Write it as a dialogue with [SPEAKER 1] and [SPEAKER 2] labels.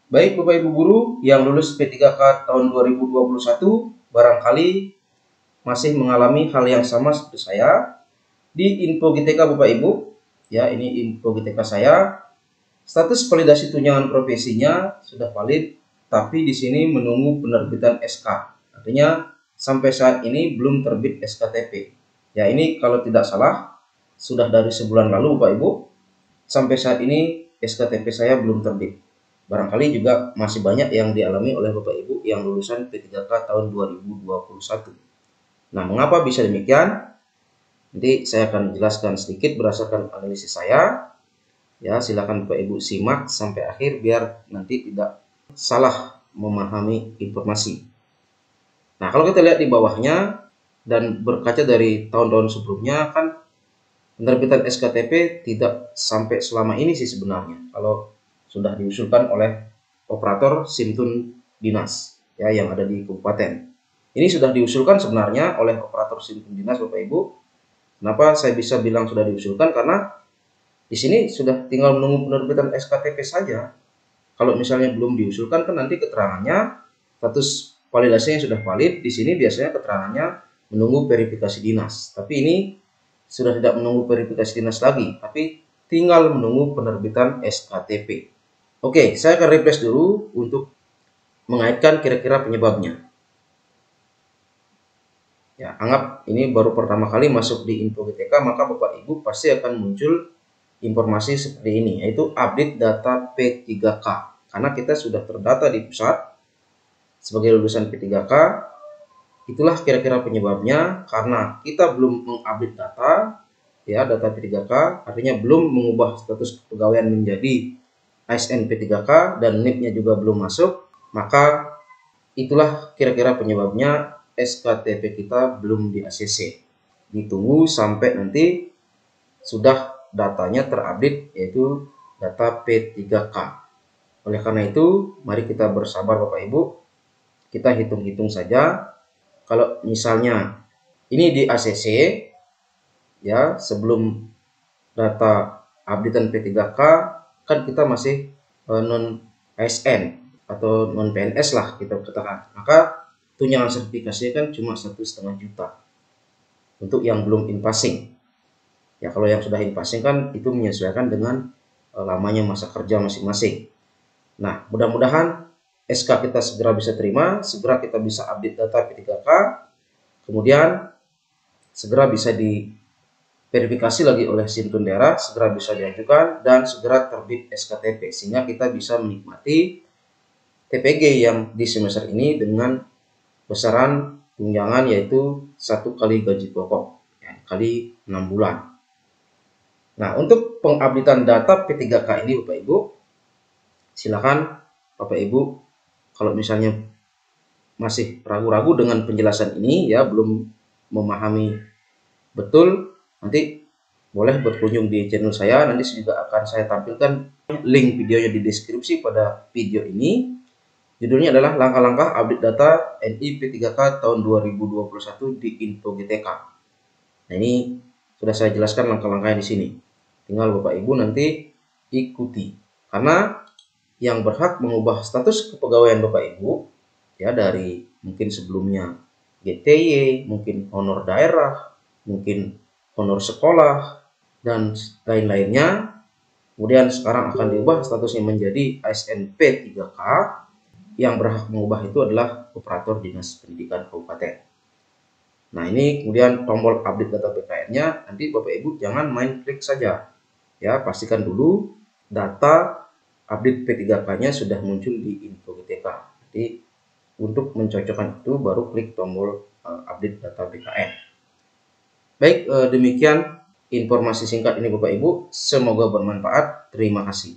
[SPEAKER 1] Baik Bapak Ibu guru yang lulus P3K tahun 2021 barangkali masih mengalami hal yang sama seperti saya. Di info GTK Bapak Ibu, ya ini info GTK saya, status validasi tunjangan profesinya sudah valid, tapi di sini menunggu penerbitan SK. Artinya sampai saat ini belum terbit SKTP. Ya ini kalau tidak salah sudah dari sebulan lalu Bapak Ibu, sampai saat ini SKTP saya belum terbit. Barangkali juga masih banyak yang dialami oleh Bapak Ibu yang lulusan P3K tahun 2021. Nah, mengapa bisa demikian? Nanti saya akan jelaskan sedikit berdasarkan analisis saya. Ya, silakan Bapak Ibu simak sampai akhir biar nanti tidak salah memahami informasi. Nah, kalau kita lihat di bawahnya dan berkaca dari tahun-tahun sebelumnya kan penerbitan SKTP tidak sampai selama ini sih sebenarnya. Kalau sudah diusulkan oleh operator SIM-tun dinas ya yang ada di kabupaten. Ini sudah diusulkan sebenarnya oleh operator SIM-tun dinas Bapak Ibu. Kenapa saya bisa bilang sudah diusulkan? Karena di sini sudah tinggal menunggu penerbitan SKTP saja. Kalau misalnya belum diusulkan kan nanti keterangannya status validasinya sudah valid. Di sini biasanya keterangannya menunggu verifikasi dinas. Tapi ini sudah tidak menunggu verifikasi dinas lagi, tapi tinggal menunggu penerbitan SKTP. Oke, saya akan refresh dulu untuk mengaitkan kira-kira penyebabnya. Ya, anggap ini baru pertama kali masuk di info GTK, maka Bapak Ibu pasti akan muncul informasi seperti ini, yaitu update data P3K. Karena kita sudah terdata di pusat sebagai lulusan P3K, itulah kira-kira penyebabnya karena kita belum mengupdate data, ya data P3K, artinya belum mengubah status kepegawaian menjadi ASN P3K dan NIP-nya juga belum masuk, maka itulah kira-kira penyebabnya SKTP kita belum di ACC. Ditunggu sampai nanti sudah datanya terupdate yaitu data P3K. Oleh karena itu, mari kita bersabar Bapak Ibu. Kita hitung-hitung saja. Kalau misalnya ini di ACC ya, sebelum data updatean P3K kan kita masih non ASN atau non PNS lah kita katakan. Maka tunjangan sertifikasinya kan cuma 1,5 juta untuk yang belum in-passing. Ya kalau yang sudah in-passing kan itu menyesuaikan dengan lamanya masa kerja masing-masing. Nah, mudah-mudahan SK kita segera bisa terima, segera kita bisa update data P3K, kemudian segera bisa diverifikasi lagi oleh SIM-tun daerah, segera bisa diajukan, dan segera terbit SKTP, sehingga kita bisa menikmati TPG yang di semester ini dengan besaran tunjangan yaitu 1 kali gaji pokok, ya, kali 6 bulan. Nah, untuk pengupdatean data P3K ini Bapak Ibu, silakan Bapak Ibu kalau misalnya masih ragu-ragu dengan penjelasan ini ya, belum memahami betul, nanti boleh berkunjung di channel saya, nanti juga akan saya tampilkan link videonya di deskripsi pada video ini. Judulnya adalah langkah-langkah update data NI P3K tahun 2021 di info GTK. Nah, ini sudah saya jelaskan langkah-langkahnya di sini. Tinggal Bapak Ibu nanti ikuti. Karena yang berhak mengubah status kepegawaian Bapak Ibu ya dari mungkin sebelumnya GTY, mungkin honor daerah, mungkin honor sekolah dan lain-lainnya. Kemudian sekarang akan diubah statusnya menjadi ASN P3K. Yang berhak mengubah itu adalah operator dinas pendidikan kabupaten. Nah, ini kemudian tombol update data BKN-nya, nanti Bapak Ibu jangan main klik saja. Ya, pastikan dulu data update P3K-nya sudah muncul di info GTK. Jadi untuk mencocokkan itu baru klik tombol update data BKN. Baik, demikian informasi singkat ini Bapak Ibu. Semoga bermanfaat. Terima kasih.